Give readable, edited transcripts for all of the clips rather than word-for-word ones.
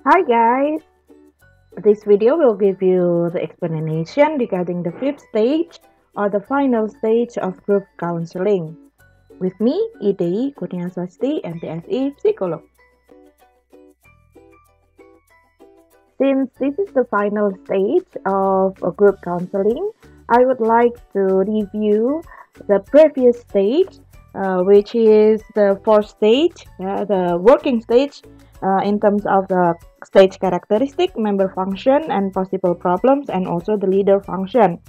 Hi guys! This video will give you the explanation regarding the fifth stage or the final stage of group counseling. With me, IDI Kurnia Swasti, MPSI Psikolog. Since this is the final stage of a group counseling, I would like to review the previous stage, which is the fourth stage, the working stage, in terms of the stage characteristic, member function, and possible problems, and also the leader function.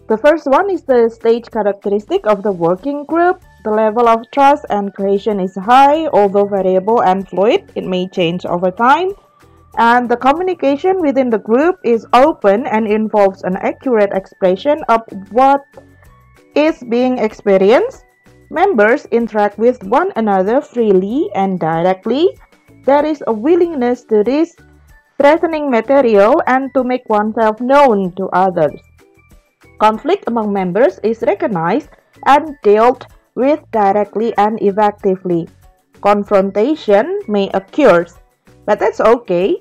The first one is the stage characteristic of the working group. The level of trust and cohesion is high, although variable and fluid. It may change over time. And the communication within the group is open and involves an accurate expression of what is being experienced. Members interact with one another freely and directly. There is a willingness to read threatening material and to make oneself known to others. Conflict among members is recognized and dealt with directly and effectively. Confrontation may occur, but that's okay.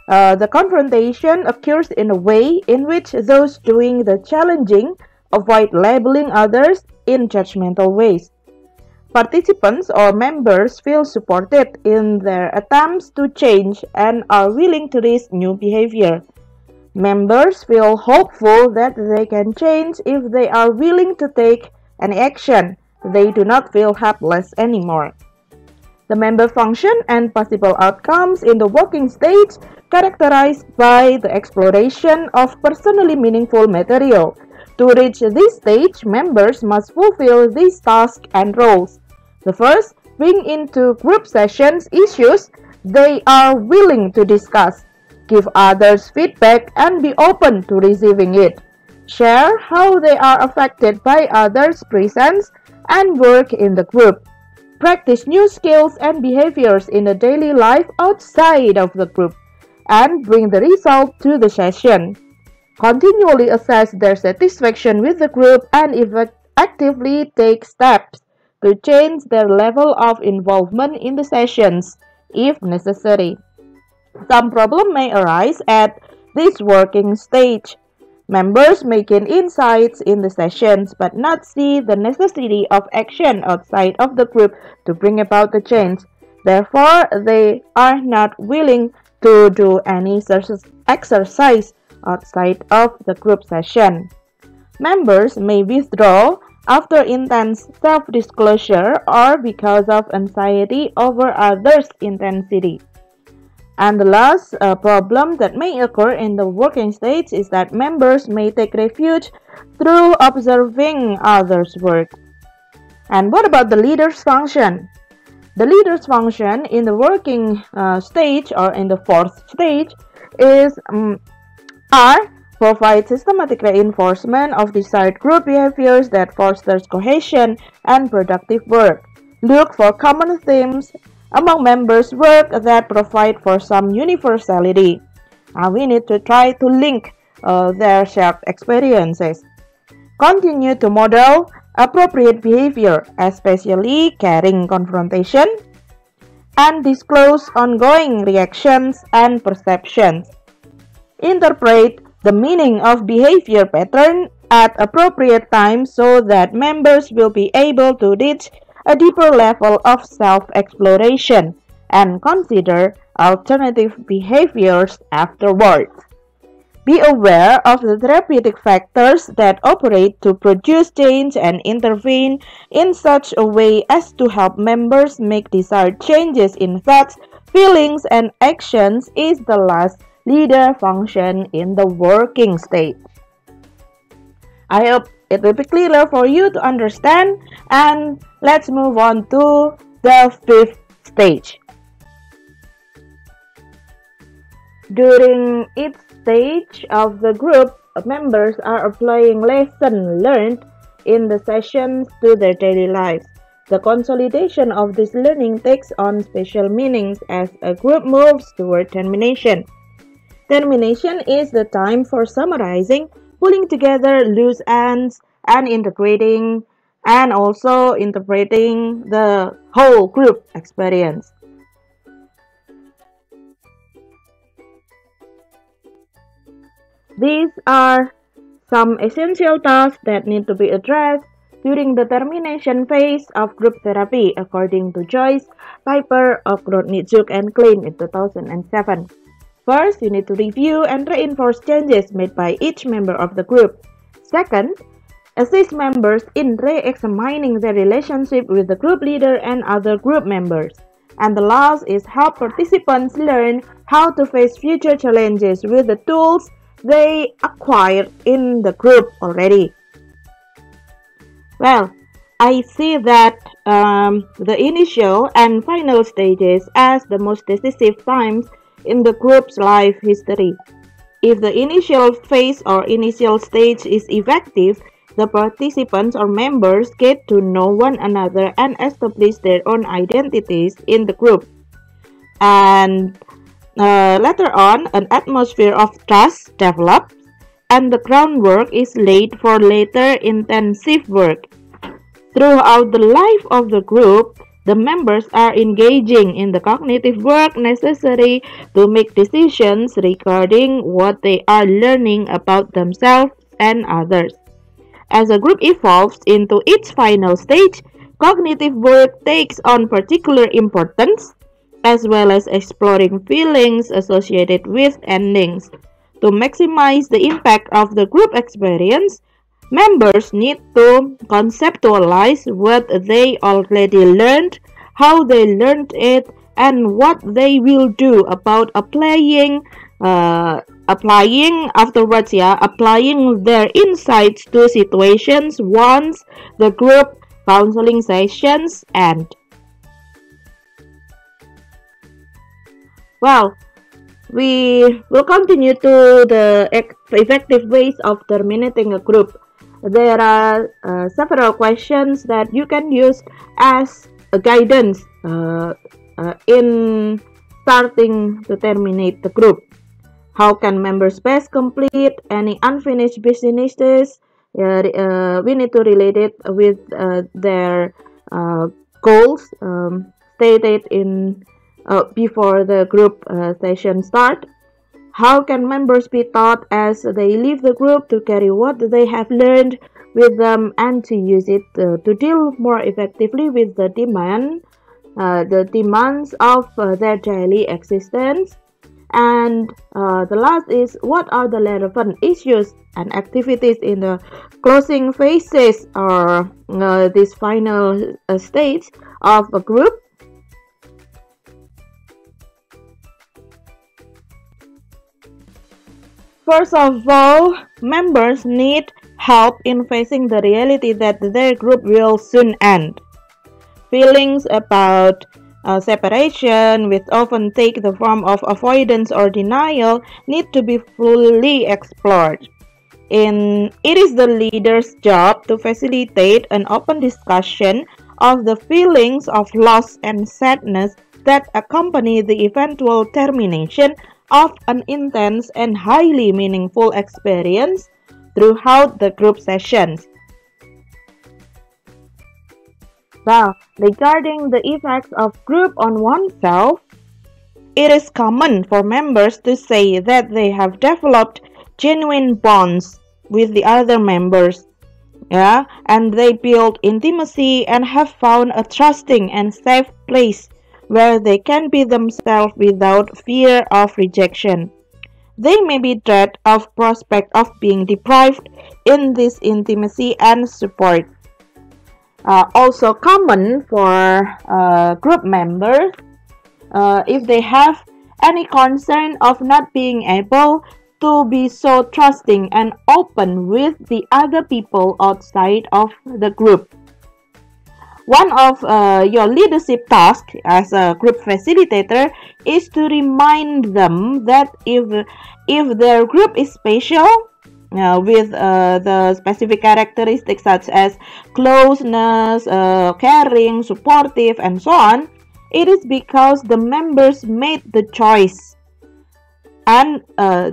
The confrontation occurs in a way in which those doing the challenging avoid labeling others in judgmental ways. Participants or members feel supported in their attempts to change and are willing to risk new behavior. Members feel hopeful that they can change if they are willing to take an action. They do not feel helpless anymore. The member function and possible outcomes in the working stage characterized by the exploration of personally meaningful material. To reach this stage, members must fulfill these tasks and roles. The first, bring into group sessions issues they are willing to discuss. Give others feedback and be open to receiving it. Share how they are affected by others' presence and work in the group. Practice new skills and behaviors in the daily life outside of the group and bring the result to the session. Continually assess their satisfaction with the group and actively take steps to change their level of involvement in the sessions if necessary. Some problem may arise at this working stage. Members may gain insights in the sessions but not see the necessity of action outside of the group to bring about the change. Therefore, they are not willing to do any exercise outside of the group session. Members may withdraw after intense self-disclosure or because of anxiety over others' intensity. And the last problem that may occur in the working stage is that members may take refuge through observing others' work. And what about the leader's function? The leader's function in the working stage or in the fourth stage is provide systematic reinforcement of desired group behaviors that fosters cohesion and productive work. Look for common themes among members' work that provide for some universality. We need to try to link their shared experiences. Continue to model appropriate behavior, especially caring confrontation, and disclose ongoing reactions and perceptions. Interpret the meaning of behavior pattern at appropriate times so that members will be able to reach a deeper level of self-exploration and consider alternative behaviors afterwards. Be aware of the therapeutic factors that operate to produce change and intervene in such a way as to help members make desired changes in thoughts, feelings, and actions is the last leader function in the working stage. I hope it will be clearer for you to understand, and let's move on to the fifth stage. During each stage of the group, members are applying lessons learned in the sessions to their daily lives. The consolidation of this learning takes on special meanings as a group moves toward termination. Termination is the time for summarizing, pulling together loose ends, and integrating and also interpreting the whole group experience. These are some essential tasks that need to be addressed during the termination phase of group therapy, according to Joyce, Piper, Okrotniczuk, and Klein in 2007. First, you need to review and reinforce changes made by each member of the group. Second, assist members in re-examining their relationship with the group leader and other group members. And the last is help participants learn how to face future challenges with the tools they acquired in the group already. Well, I see that the initial and final stages as the most decisive times in the group's life history. If the initial phase or initial stage is effective, the participants or members get to know one another and establish their own identities in the group. And later on, an atmosphere of trust develops, and the groundwork is laid for later intensive work. Throughout the life of the group, the members are engaging in the cognitive work necessary to make decisions regarding what they are learning about themselves and others. As a group evolves into its final stage, cognitive work takes on particular importance, as well as exploring feelings associated with endings. To maximize the impact of the group experience, members need to conceptualize what they already learned, how they learned it, and what they will do about applying their insights to situations once the group counseling sessions end. Well, we will continue to the effective ways of terminating a group. There are several questions that you can use as a guidance in starting to terminate the group. How can members best complete any unfinished businesses? We need to relate it with their goals stated in before the group session start. How can members be taught as they leave the group to carry what they have learned with them and to use it to deal more effectively with the demands of their daily existence? And the last is, what are the relevant issues and activities in the closing phases or this final stage of a group? First of all, members need help in facing the reality that their group will soon end. Feelings about separation, which often take the form of avoidance or denial, need to be fully explored. It is the leader's job to facilitate an open discussion of the feelings of loss and sadness that accompany the eventual termination of an intense and highly meaningful experience throughout the group sessions. Now, regarding the effects of group on oneself, it is common for members to say that they have developed genuine bonds with the other members, and they build intimacy and have found a trusting and safe place where they can be themselves without fear of rejection. They may be dread of prospect of being deprived in this intimacy and support. Also common for group members, if they have any concern of not being able to be so trusting and open with the other people outside of the group. One of your leadership tasks as a group facilitator is to remind them that if their group is special, with the specific characteristics such as closeness, caring, supportive, and so on, it is because the members made the choice and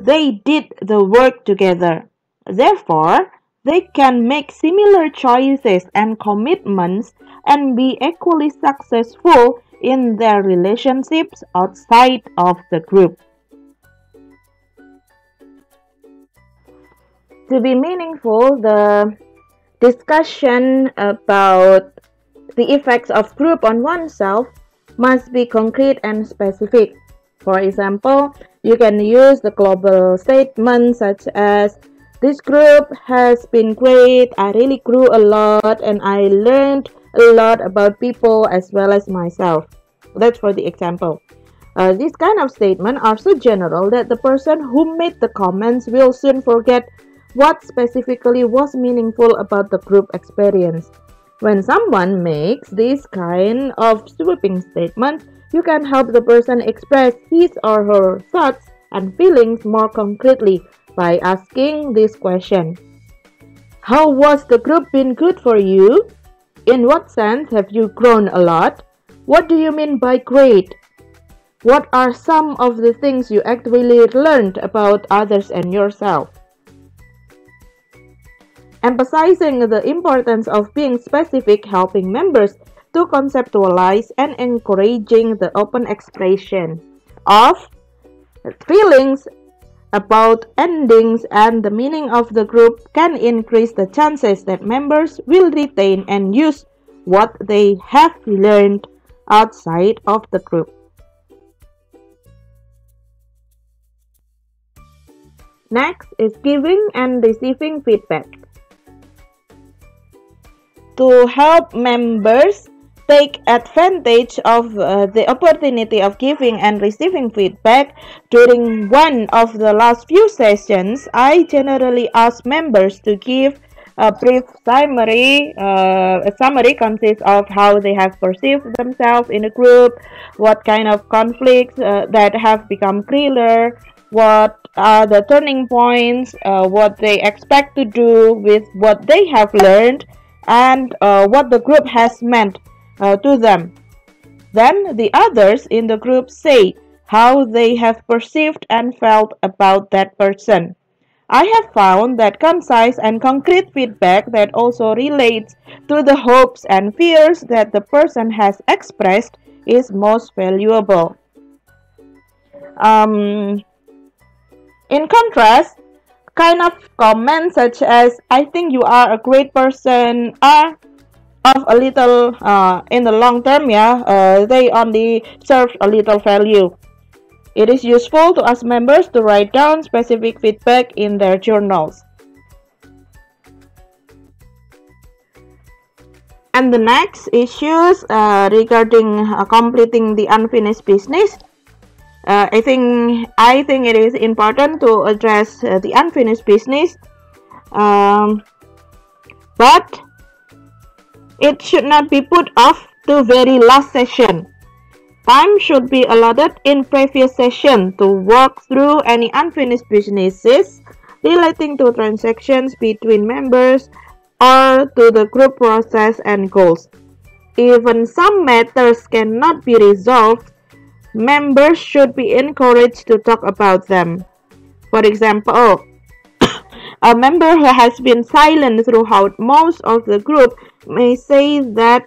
they did the work together. Therefore, they can make similar choices and commitments and be equally successful in their relationships outside of the group. To be meaningful, the discussion about the effects of group on oneself must be concrete and specific. For example, you can use the global statement such as, "This group has been great, I really grew a lot, and I learned a lot about people as well as myself." That's for the example. These kind of statements are so general that the person who made the comments will soon forget what specifically was meaningful about the group experience. When someone makes this kind of sweeping statement, you can help the person express his or her thoughts and feelings more concretely by asking this question. How was the group been good for you? In what sense have you grown a lot? What do you mean by great? What are some of the things you actually learned about others and yourself? Emphasizing the importance of being specific, helping members to conceptualize, and encouraging the open expression of feelings about endings and the meaning of the group can increase the chances that members will retain and use what they have learned outside of the group. Next is giving and receiving feedback. To help members take advantage of the opportunity of giving and receiving feedback, during one of the last few sessions, I generally ask members to give a brief summary. A summary consists of how they have perceived themselves in a group, what kind of conflicts that have become clearer, what are the turning points, what they expect to do with what they have learned, and what the group has meant to them. Then the others in the group say how they have perceived and felt about that person. I have found that concise and concrete feedback that also relates to the hopes and fears that the person has expressed is most valuable. In contrast, kind of comments such as, "I think you are a great person," are of a little, in the long term, they only serve a little value. It is useful to ask members to write down specific feedback in their journals. And the next issues regarding completing the unfinished business. I think it is important to address the unfinished business, but it should not be put off to very last session. Time should be allotted in previous session to work through any unfinished businesses relating to transactions between members or to the group process and goals. Even some matters cannot be resolved, members should be encouraged to talk about them. For example, a member who has been silent throughout most of the group may say that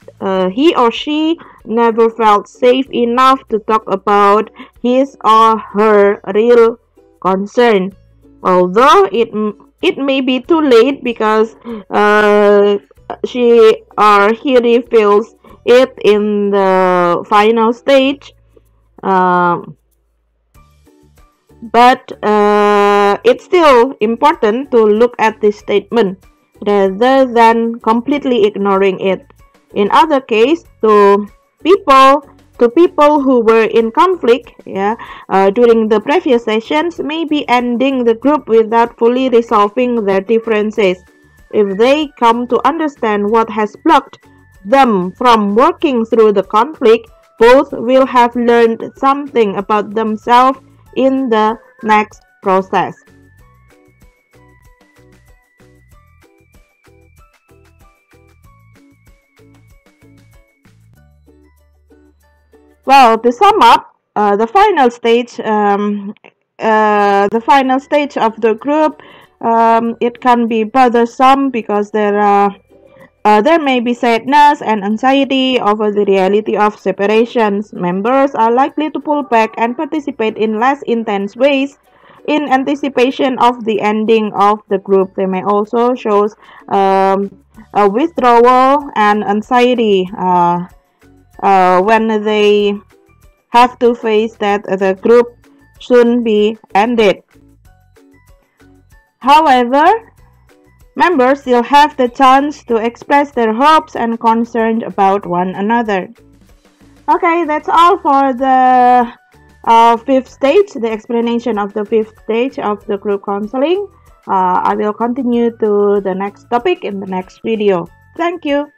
he or she never felt safe enough to talk about his or her real concern. Although it may be too late because she or he feels it in the final stage, but it's still important to look at this statement rather than completely ignoring it. In other case, to people who were in conflict during the previous sessions, maybe ending the group without fully resolving their differences. If they come to understand what has blocked them from working through the conflict, both will have learned something about themselves in the next process. Well, to sum up, the final stage of the group, it can be bothersome because there may be sadness and anxiety over the reality of separations. Members are likely to pull back and participate in less intense ways in anticipation of the ending of the group. They may also show a withdrawal and anxiety when they have to face that the group soon be ended. However, members still have the chance to express their hopes and concerns about one another. Okay, that's all for the fifth stage, the explanation of the fifth stage of the group counseling. I will continue to the next topic in the next video. Thank you.